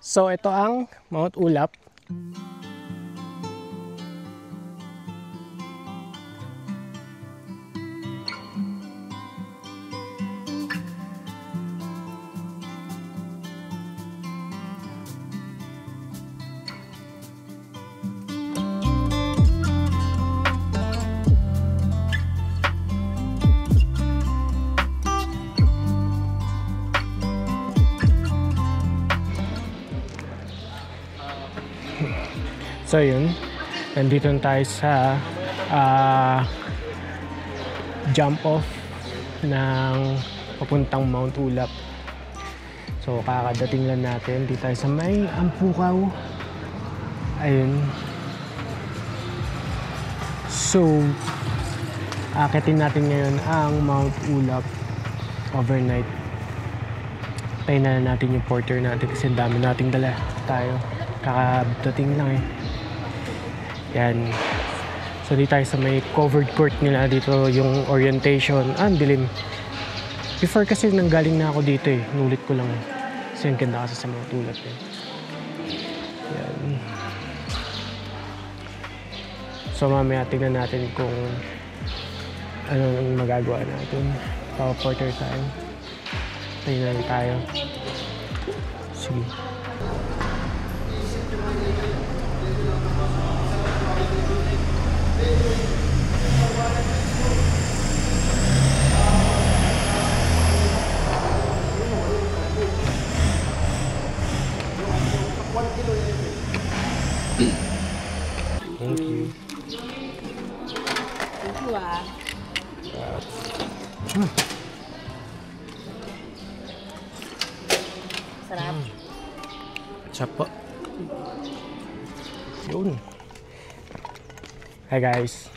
So ito ang Mount Ulap. So yun, nandito na tayo sa jump off ng papuntang Mount Ulap. So kakadating lang natin, dito tayo sa may Ampukaw. Ayun. So akitin natin ngayon ang Mount Ulap overnight. Tayo na natin yung porter natin kasi dami nating dala tayo. Kakadating lang eh. Yan. So dito tayo sa may covered court nila dito yung orientation. Ang dilim. Before kasi nanggaling na ako dito eh. Nulit ko lang. Kasi yung ganda kasi sa mga tulad eh. Yan. So mamaya tingnan natin kung ano ang magagawa natin. Porter tayo. Tingnan tayo. Sige. Thank you. Thank you ah. Sarap. Sarap po. Yun. Hi guys.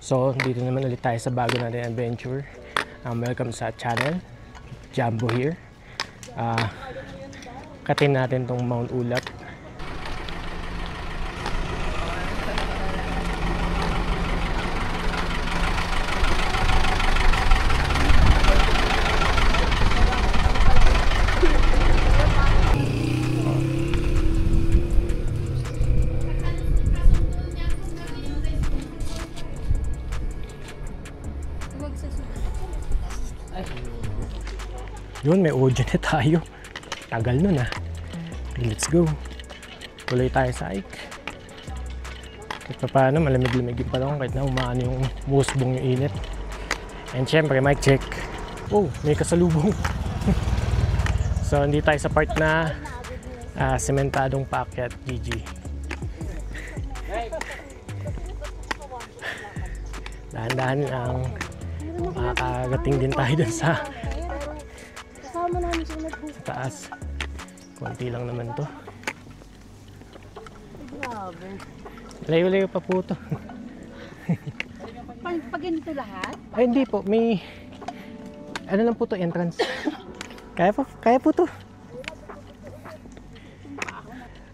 So, dito naman ulit tayo sa bago natin adventure. Welcome sa channel. Jambo here. Katin natin tong Mount Ulap. Yun, may audio na tayo. Tagal nun ah. Let's go. Tuloy tayo sa hike. Kahit pa paano, malamig-lamig yung panahon kahit na umaano yung musbong yung init. And syempre, mic check. Oh, may kasalubong. So, hindi tayo sa part na sementadong paakyat, GG. Dahan-dahan lang. Makakagating din tayo dun sa taas. Konti lang naman to. Grabe. Layo-layo pa po to. Pag ganito lahat? Ay hindi po, may ano lang po to, entrance. Kaya po to.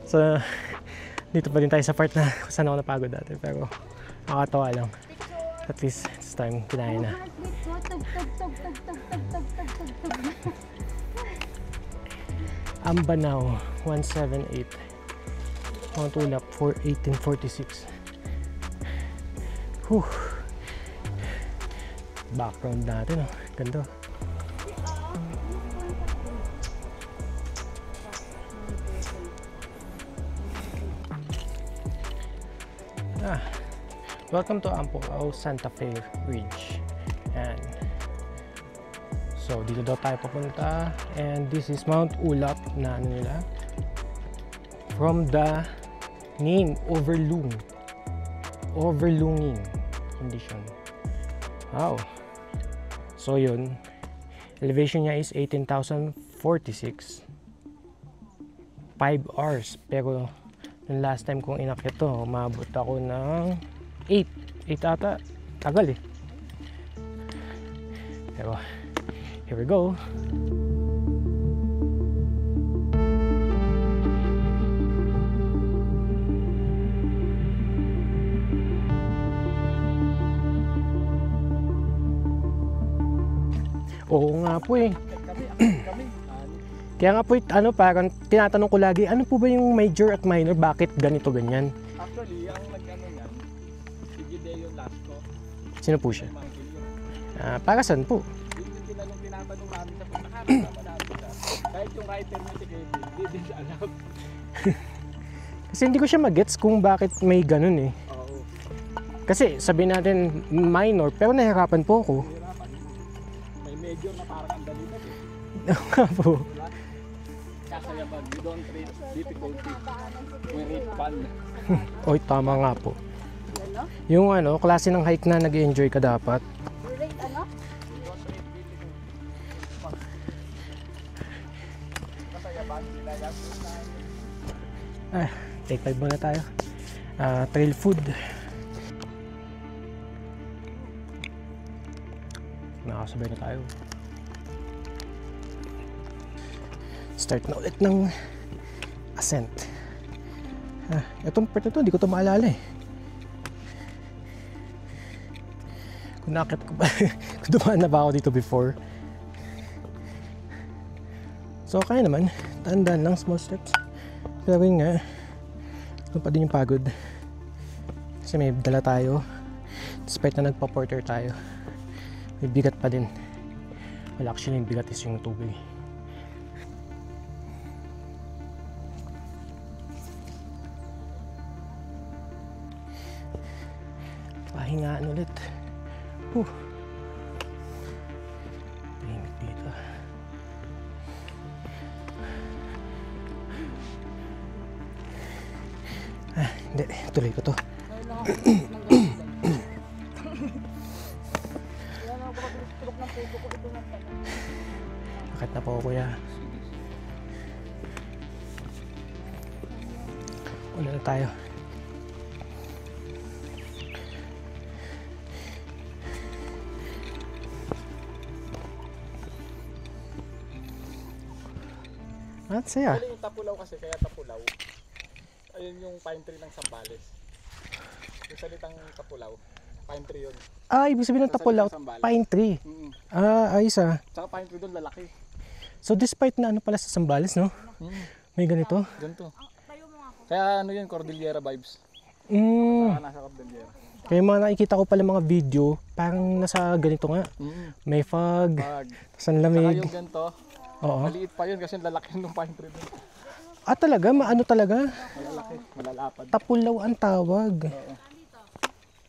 So dito pa din tayo sa part na saan ako napagod dati, pero nakakatawa lang. At least this time kinaya na. Ambanao 178, Mount Ulap 1846. Whew. Background natin, oh. Ganda. Welcome to Ampukaw Santa Fe Ridge. And so dito daw tayo papunta, and this is Mount Ulap na ano nila, from the name overlunging condition. Wow. So yun, elevation niya is 18,046, 5 hours, pero yung last time kong inakyat to, umabot ako ng 8 ata. Tagal eh, pero here we go. Oo nga po eh. Kaya nga po, parang tinatanong ko lagi, ano po ba yung major at minor? Bakit ganito, ganyan? Actually, ang nag-ano yan, si Gideo Lasco, Sino po siya? Mang Kilyo. Para saan po? Yun yung tinatanong namin sa kung nakakasama namin siya. Kahit yung writer niya si Kevin, hindi din siya alam. Kasi hindi ko siya magets kung bakit may ganun eh. Oo. Kasi sabihin natin minor, pero nahihirapan po ako. Hirapan. May major na parang ang dali na eh. Nga po. Diba? Kasayaban, you don't treat difficulty. We read fun. Oy, tama nga po. Yung klase ng hike na nag-enjoy ka dapat. Rate ano? You don't treat difficulty. Kasayaban, nilayas na. Take 5 muna tayo. Trail food. Nakasabay na tayo. Start na ulit ng ascent. Itong part na to, hindi ko to maalala eh. Kung nakit ko ba, kung dumaan na ba ako dito before. So kaya naman, tandaan lang, small steps. Pero yun nga, ano pa din yung pagod. Kasi may dala tayo. Despite na nagpa-porter tayo, may bigat pa din. Well, actually yung bigat is yung tubig. Pahingaan ulit. Tahimik dito. Hindi, tuloy ko to. Bakit na po kuya? Una na tayo. At saya. Actually, yung Tapulaw kasi, kaya Tapulaw. Ayun yung pine tree ng Sambales. Yung salitang Tapulaw, pine tree yun. Ibig sabihin ng Tapulaw, pine tree. Ayos ah. Tsaka pine tree doon, lalaki. So despite na pala sa Sambales, no? May ganito. Ganito. Kaya yun, Cordillera vibes. Mm. Saka nasa Cordillera. Kaya mga nakikita ko pala mga video, parang nasa ganito nga. May fog, Pag, sa saka lamig. yung ganito, Oo. maliit pa yun kasi lalaki ng pine tree doon. Talaga? Maano talaga? Malalaki, malalapad. Tapulaw ang tawag.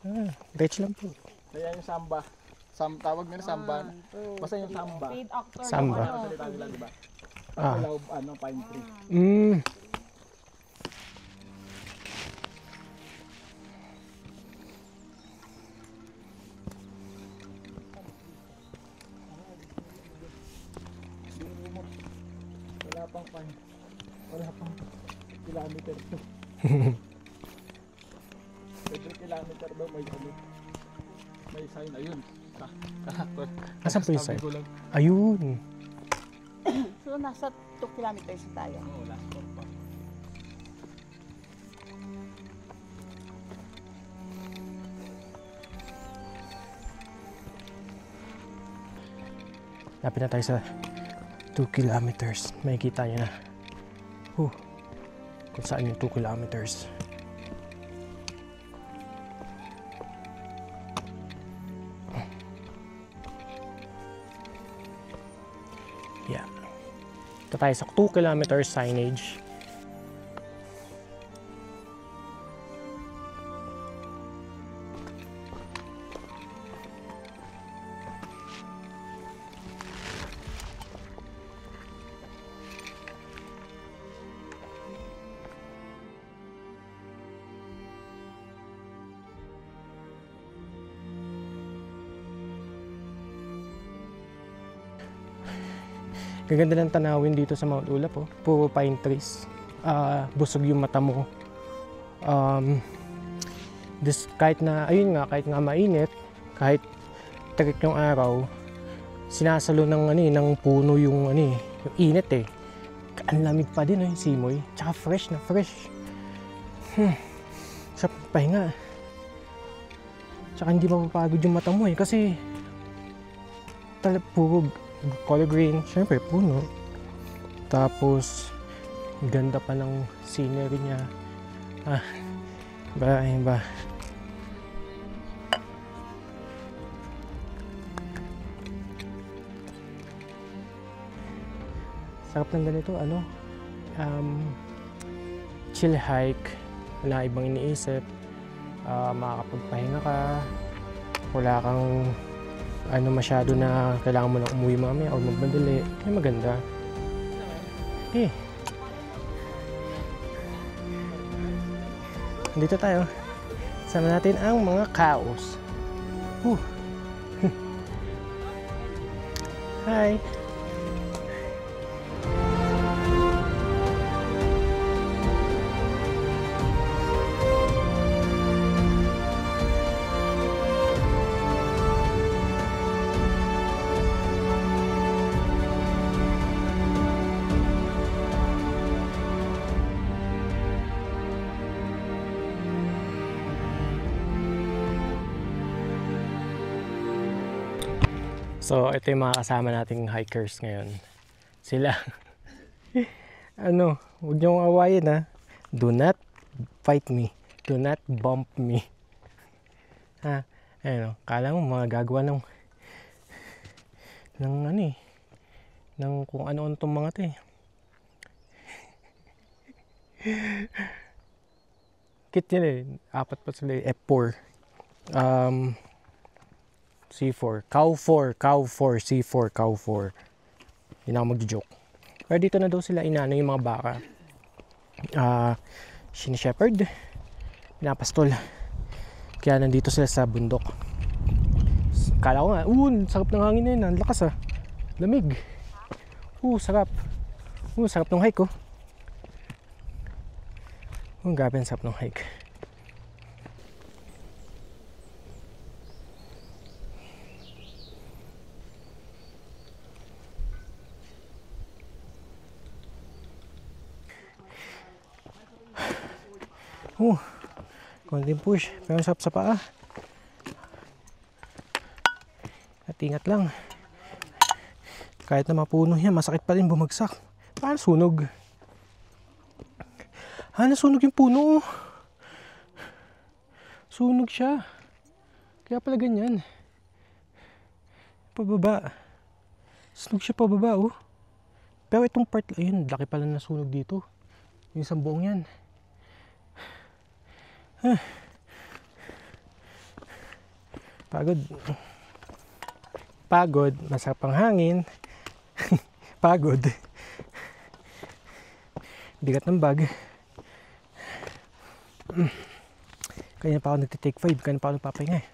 Oo. Diretso lang po. Kaya yung samba, tawag nila samba. Basta yung samba. Samba. Ano salita nila, diba? Tapulaw, pine tree. Mm. Wala pang kilometer. Every kilometer daw may ulit. May sign, ayun. Asan po yung sign? Sabi ko lang, Ayun. So, nasa 2 kilometers na tayo. last stop pa. Lapit na tayo sa 2 kilometers. Makikita nyo na. Kung saan yung 2 kilometers. Yeah. Ito tayo sa 2 kilometers signage. Gaganda ng tanawin dito sa Mount Ulap, oh. Puro pine trees. Busog yung mata mo. Kahit nga mainit, kahit tarik yung araw, sinasalo ng puno yung yung init eh. Ang lamig pa din yung simoy. Tsaka fresh na fresh. Sa pahinga. Tsaka hindi mapapagod yung mata mo eh, kasi puro color green, syempre puno. Tapos ganda pa ng scenery niya. Iba. Sarap ng ganito, chill hike, wala ibang iniisip, makakapagpahinga ka, wala kang masyado na kailangan mo lang umuwi mamaya o magmadali. Ay, maganda. Dito tayo. Sama natin ang mga cows. Hi! So, ito yung mga kasama nating hikers ngayon. Sila. Huwag niyo akong awayin ha. Do not fight me. Do not bump me. Kala mo mga gagawa ng kung ano-ano tong mga to eh. Kit yan eh. 4 pa sila eh. F4. C4, cow 4, C4, cow 4. Hindi na ako mag-joke. Pero dito na daw sila inano yung mga baka. Shepherd, pinapastol. Kaya nandito sila sa bundok. Kala ko nga, sarap ng hangin na yun, ang lakas lamig. Sarap. Sarap ng hike grabe ang sarap ng hike. Konting push, pero sarap sa paa. At ingat lang. Kahit na mapuno yan, masakit pa rin bumagsak. Paano sunog? Nasunog yung puno. Sunog siya. Kaya pala ganyan. Pababa. Sunog siya pababa Pero itong part, ayun, laki pala nasunog dito. Yung isang buong yan. Pagod, masarap ang hangin. Pagod. Bigat ng bag. Kaya pa ako nagtitake 5, kaya pa ako nagpapahinga.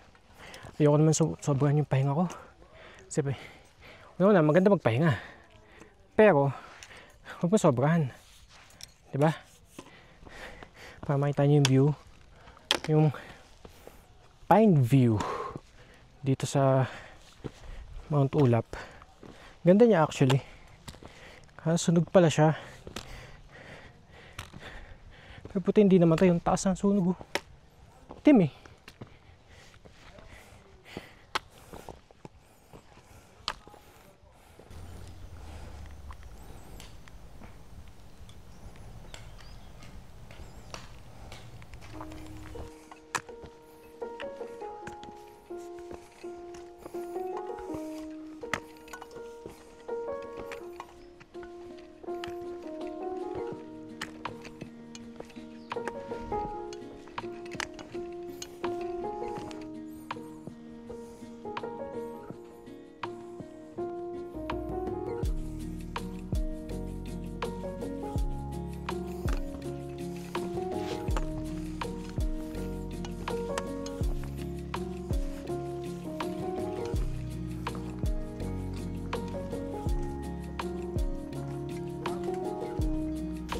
Ayoko naman sobrahan yung pahinga ko. Kasi maganda magpahinga. Pero huwag mo sobrahan. Diba? Para makita nyo yung view. Yung pine view dito sa Mount Ulap. Ganda niya actually. Sunog pala siya. Pero puti hindi naman tayo yung taas ng sunog. Itim eh.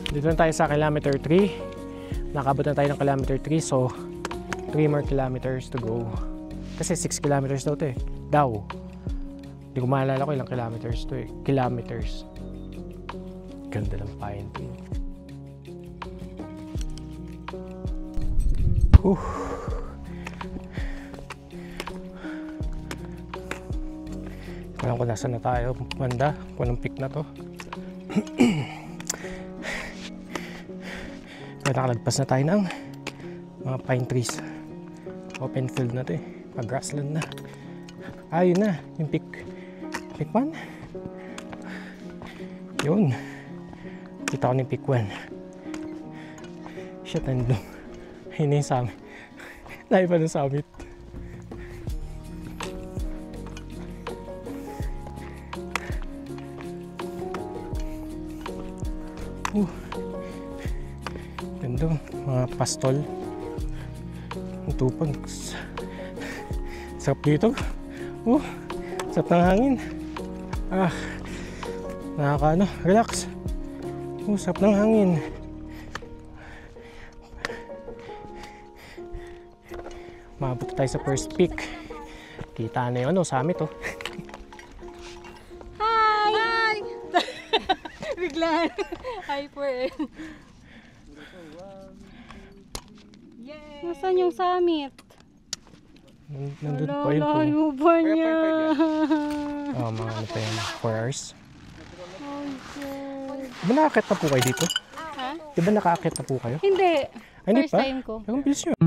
Dito na tayo sa kilometer 3. Nakabot na tayo ng kilometer 3, so 3 more kilometers to go. Kasi 6 kilometers daw ito eh. Hindi ko maalala ko ilang kilometers to eh. Kilometers. Ganda ng pine tree. Alam ko nasa na tayo. Banda. Kung anong peak na to. Nakalagpas na tayo ng mga pine trees. Open field na to eh. Grassland na. Yun na. Yung peak 1. Yun. Kita ko na yung peak 1. Shit, nandun. Ayun na yung summit. Layo pa ng summit. Ganda, mga pastol. Ang tupag. Sarap dito. Sarap ng hangin. Nakaka relax. Sarap ng hangin. Maabot tayo sa first peak. Kita na yung summit oh. Hi! Biglaan. Hyper. Yay! Nasaan yung summit? Nandun pa yun po. Layo ba niya? Mga ano pa yun, 4 hours. Oh, God. Diba nakakit na po kayo dito? Ha? Diba nakakit na po kayo? Hindi. Ay, hindi First pa? time ko. Ang bilis nyo.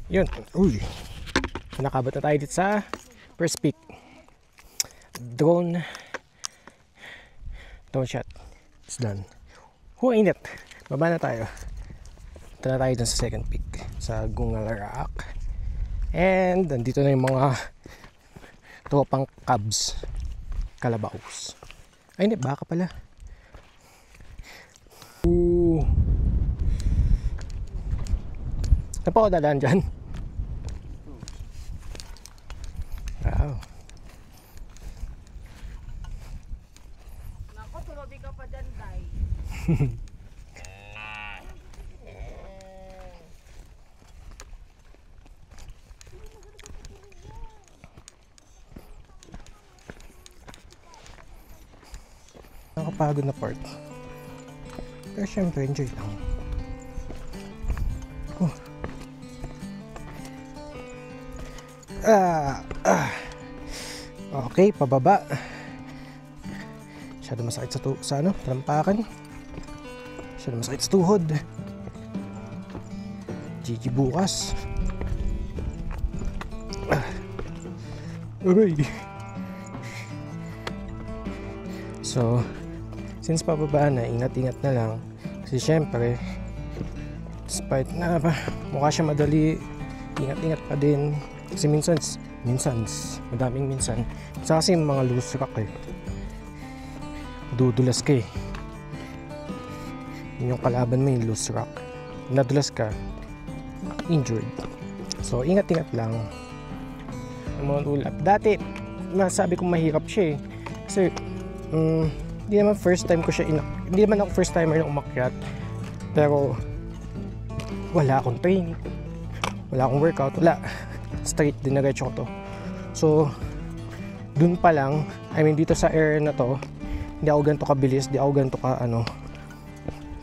Yun. Uy. Nakabot na tayo dito sa first peak. Drone shot. It's done. Init. Baba na tayo. Ito na tayo dun sa second peak. Sa Gungal Rock. And nandito na yung mga tropang Cubs. Kalabaws. Ay hindi, baka pala. Saan pa ako dadaan dyan? Wow. Nako, tumabi ka pa dyan, Tay. Nakapagod na part. Pero syempre, enjoy lang. Okay, pababa. Masyado masakit sa talampakan. Masyado masakit sa tuhod. GG bukas. Aray. So, since pababa na, ingat-ingat na lang. Kasi syempre, despite na mukha siya madali, ingat-ingat pa din. Kasi madaming minsan. Kasi yung mga loose rock dudulas ka Yun yung kalaban mo, yung loose rock. Nadulas ka, injured. So, ingat-ingat lang. Ang mga ulap. Dati, masabi kong mahirap siya Kasi, hindi naman first time ko siya hindi naman ako first timer na umakyat. Pero, wala akong training. Wala akong workout. Wala. Straight, dinaretso ko to. So, dun pa lang, dito sa area na to, hindi ako ganito kabilis, hindi ako ganito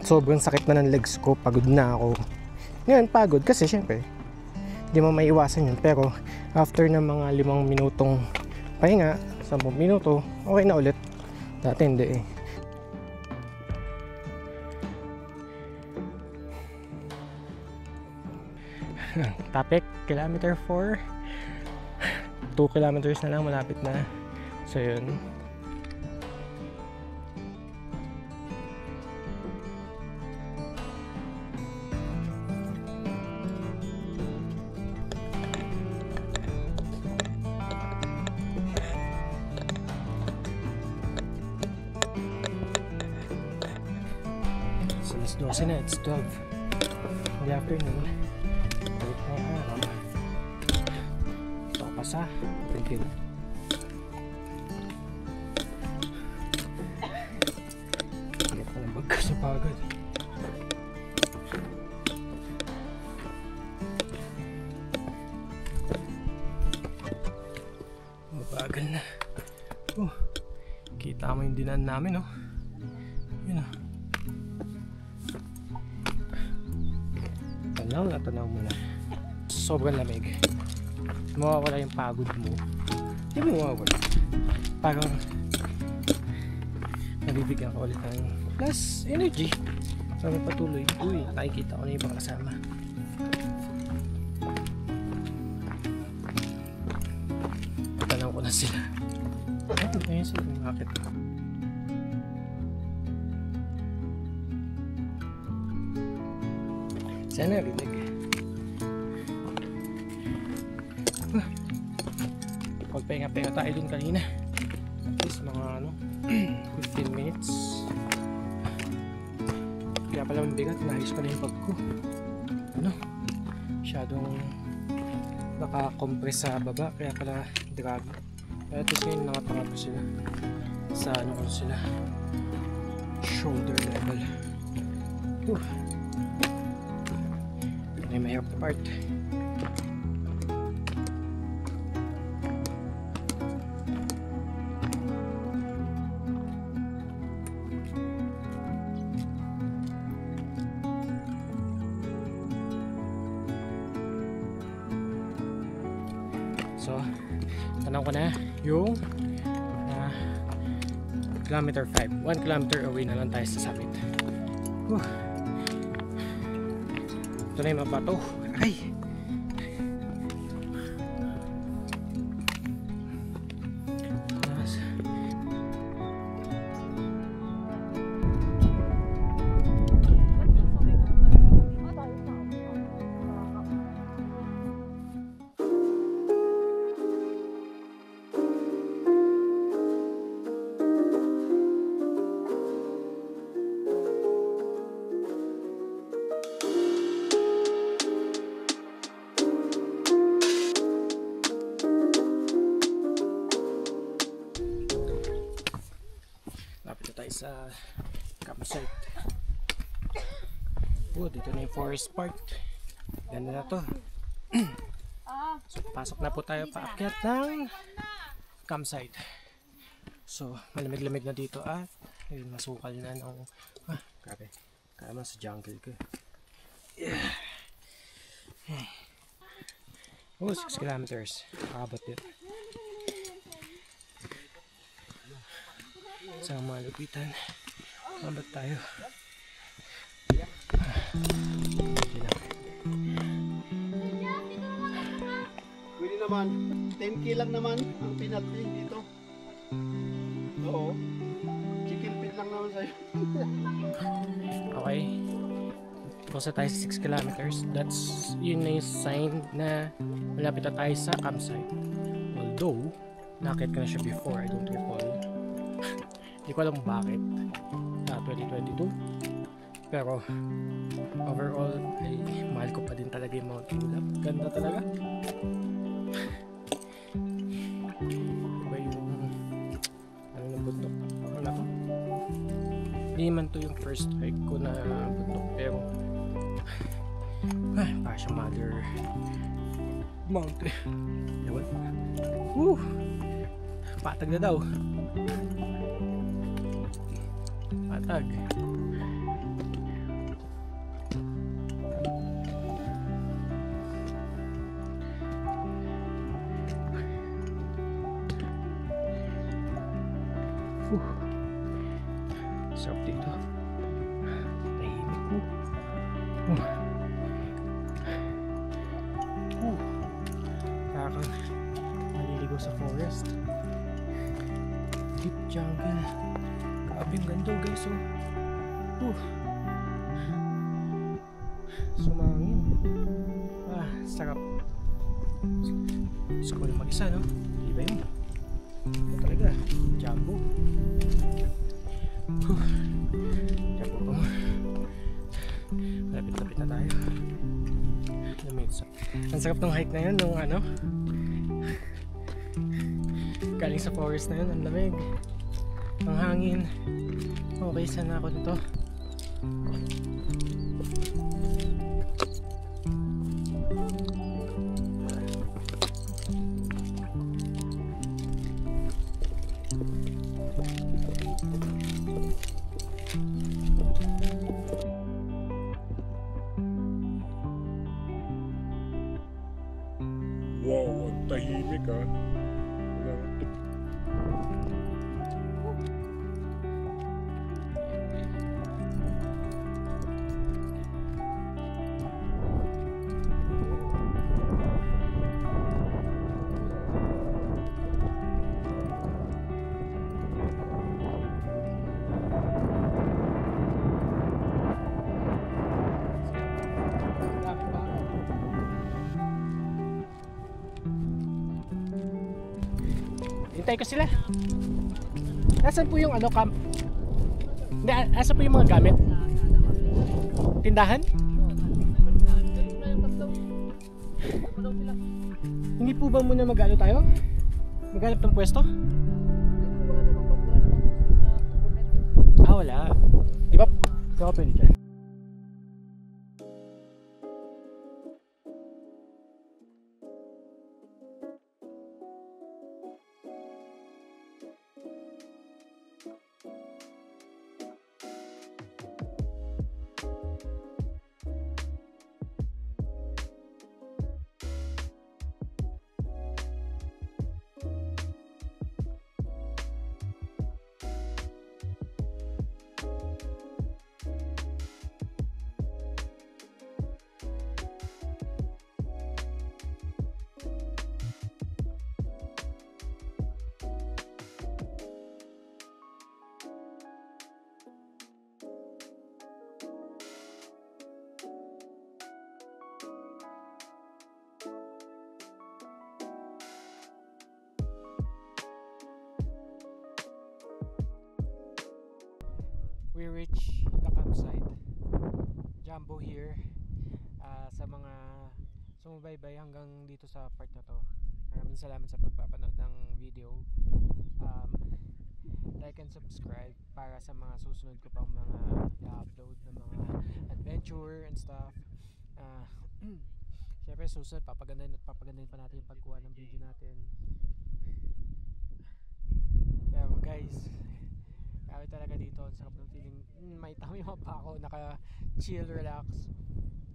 sobrang sakit na ng legs ko, pagod na ako. Ngayon, pagod kasi syempre, hindi mo maiwasan yun. Pero, after ng mga 5 minutong pahinga, 10 minuto, okay na ulit. Dati hindi Tapik, kilometer 4. 2 kilometers na lang, malapit na. So yun. So, alas 12 na, it's 12 in the afternoon. init ng araw. Ito pa sa pintil. Init pa ng bagka sa pagod. Mabagal na. Kita mo yung dinaan namin, oh. Yun, oh. Tanaw mo na. Sobrang lamig. Mawawala yung pagod mo. Hindi mo mawawala. Parang nabibigyan ka ulit ng plus energy. So patuloy. Uy, nakikita ko na yung ibang kasama. Tanaw ko na sila. Ayun sila. Bakit? Sana rinig. Pagpahinga-pahinga tayo dun kanina. At least mga 15 minutes. Kaya pala mabigat. Nahis ko na yung bag ko. Masyadong naka-compress sa baba. Kaya pala drag. Kaya at least ngayon nakapangat ko sila. Sa ko sila. Shoulder level. May mahirap na part. So, tanaw ko na yung kilometer 5. 1 kilometer away na lang tayo sa summit. Ito na yung mga bato. Ay! Sa campsite. Dito na yung forest park. Ganda na to. So, pasok na po tayo paakyat ng campsite. So, malamig-lamig na dito at ayun, masukal na ng grabe. Kaya man sa jungle ko. 6 kilometers. Abot din. Sa malupitan. Mabat tayo. Pwede naman. 10k lang naman ang penalty dito. Oo. Chicken feed lang naman sa'yo. Okay. Pusa tayo sa 6 kilometers. Yun na yung sign na malapit na tayo sa campsite. Although, nakit ko na siya before. I don't recall. Hindi ko alam bakit 2022, pero overall ay mahal ko pa din talaga yung Mount Ulap. Ganda talaga. Iba yung na bundok. Wala ko, hindi man to yung first hike ko na bundok, pero para siya mother mountain. Ewan. Patag na daw. Patag. Sarap dito. Tahimik ko. Parang maliligo sa forest. Deep jungle. Grabe yung ganda guys, sumangin. Sarap. Gusto ko lang mag-isa, no? Iba yun. Ito talaga, jumbo. Jumbo pa mo. Lapit-lapit na tayo. Ang sarap ng hike na yun, nung ano. Galing sa forest na yun, ang lamig. Ang hangin. Okay, sana ako dito. Wow, ang tahimik ah. Hintay ko sila. Nasaan po yung ano camp? Hindi, asa po yung mga gamit? Tindahan? Hindi po ba muna mag-ano tayo? Maghanap ng pwesto? Ah, wala. Di ba? Di ako pwede dyan. We reach the campsite. Jumbo here. Sa mga sumubaybay hanggang dito sa part na to, maraming salamat sa pagpapanood ng video. Like and subscribe para sa mga susunod ko pang mga i-upload na mga adventure and stuff. Syempre susunod papagandahin pa natin yung pagkuha ng video natin. Pero guys, grabe talaga dito, ang sarap ng feeling. May tami pa ako, naka chill, relax.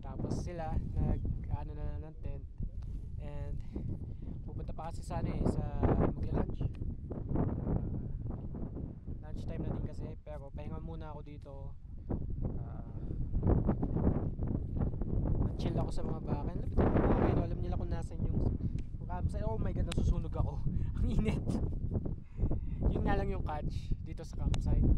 Tapos sila nag-ano na ng tent. And pupunta pa kasi sana sa magla-lunch. Lunch time na din kasi, pero pahinga muna ako dito. Chill ako sa mga bakan. Lapit ako mga bakan, alam nila kung nasan yung campsite. Oh my god, nasusunog ako. Ang init. Yun nga lang yung catch dito sa campsite.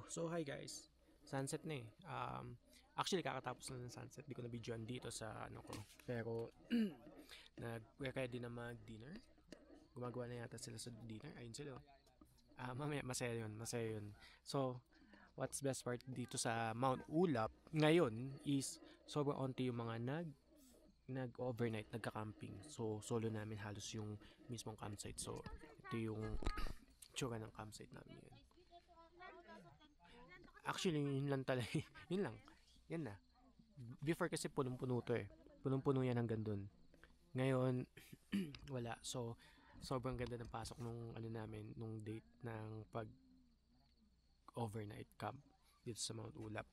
So hi guys. Sunset na eh. Actually kakatapos na ng sunset. Di ko na videoan dito sa ano ko. Pero nag-ready na mag-dinner. Gumagawa na yata sila sa dinner. Ayun sila. Mamaya masaya yun. So, what's best part dito sa Mount Ulap ngayon is sobrang onti yung mga nag-overnight, nagka-camping. So, solo namin halos yung mismong campsite. So, ito yung tsura ng campsite namin yun. Actually, yun lang talaga. Yun lang. Yan na. Before kasi punong-puno to eh. Punong-puno yan hanggang dun. Ngayon, wala. So, sobrang ganda ng pasok nung ano namin, nung date ng pag overnight camp dito sa Mount Ulap.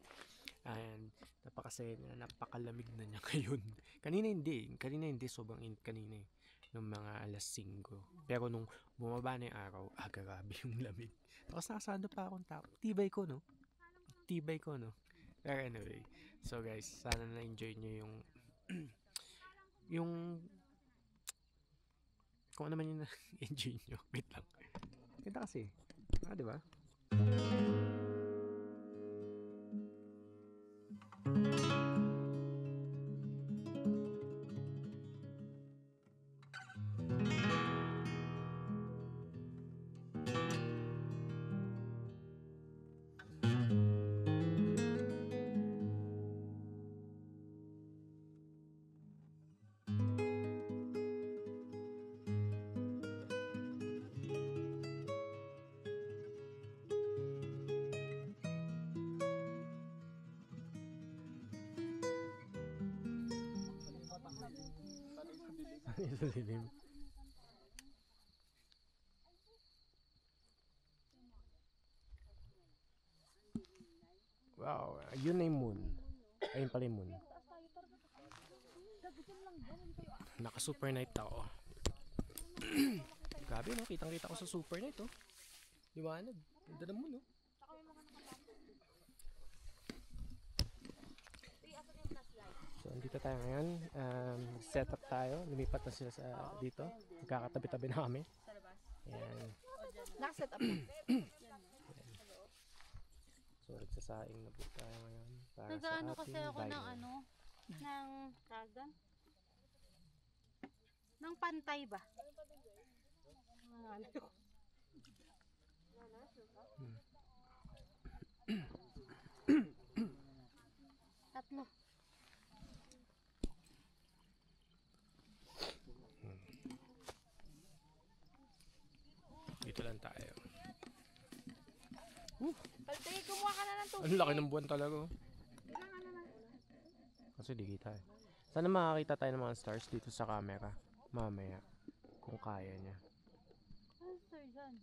And napakasaya na, napakalamig na niya ngayon. Kanina hindi, sobrang init kanina eh. Nung mga alas 5. Pero nung bumaba na yung araw, grabe yung lamig. Tapos nakasando pa akong tao. Tibay ko, no? Pero anyway, so guys, sana na-enjoy nyo yung yung kung ano man yung na-enjoy nyo. Wait lang. Kita kasi. Di ba? Sa dilim. Wow, yun na yung moon. Ayun pala yung moon. Naka-super night ako. Grabe no, kitang-kita ko sa super night oh. Liwanag. Ganda ng moon oh. So, andito tayo ngayon. Set up tayo. Lumipat na sila sa dito. Magkakatabi-tabi na kami. Ayan. Nakaset up na. So, nagsasaing na po tayo ngayon. Para Nag-ano sa kasi ating ako ng diner. ano, ng tagan. Ng pantay ba? Tatlo. Dito lang tayo. Paltay, kumuha ka na ng tubig. Ang laki ng buwan talaga. Oh. Kasi di kita eh. Sana makakita tayo ng mga stars dito sa camera. Mamaya. Kung kaya niya. Ano sir dyan?